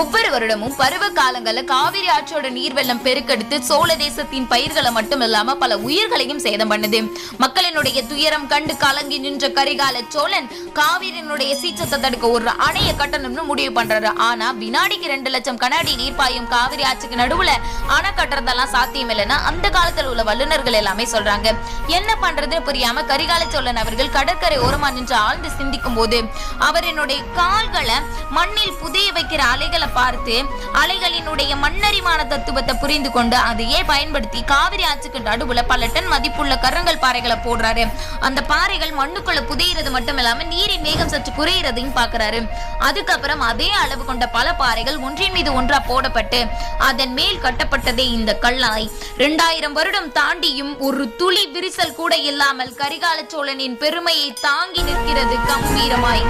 ஒவ்வொரு வருடமும் பருவ காலங்கள்ல காவிரி ஆற்றோட நீர்வெள்ளம் பெருக்கெடுத்து சோழ தேசத்தின் பயிர்களை மட்டும் இல்லாம பல உயிர்களையும் சேதம் பண்ணுது. மக்களினுடைய துயரம் கண்டு கலங்கி நின்ற கரிகால சோழன் காவிரியினுடைய சீற்றத்தை தடுக்க ஒரு அணைய கட்டணும்னு முடிவு பண்றாரு. ஆனா வினாடிக்கு 2 லட்சம் கனஅடி நீர் பாயும் காவிரி ஆற்றுக்கு நடுவுல அணை கட்டுறதெல்லாம் சாத்தியம் இல்லைன்னா அந்த காலத்துல உள்ள வல்லுநர்கள் எல்லாமே சொல்றாங்க. என்ன பண்றதுன்னு புரியாம கரிகால சோழன் அவர்கள் கடற்கரை ஓரமா நின்று ஆழ்ந்து சிந்திக்கும் போது அவரினுடைய கால்களை மண்ணில் புதைய வைக்கிற அலைகளை பார்த்து அலைகளினுடைய மண்ணரிமான தத்துவத்தை புரிந்து கொண்டு அதையே பயன்படுத்தி காவிரி ஆற்றுக்கு நடுவுல பல டன் மதிப்புள்ள கருங்கல் பாறைகளை போடுறாரு. அந்த பாறைகள் மண்ணுக்குள்ள புதையிறது மட்டும் இல்லாம நீரின் வேகம் சற்று குறையிறதையும் பாக்குறாரு. அதுக்கப்புறம் அதே அளவு கொண்ட பல பாறைகள் ஒன்றின் மீது ஒன்றா போடப்பட்டு அதன் மேல் கட்டப்பட்டதே இந்த கல்லாய். 2000 வருடம் தாண்டியும் ஒரு துளி விரிசல் கூட இல்லாமல் கரிகால சோழனின் பெருமையை தாங்கி நிற்கிறது கம்பீரமாய்.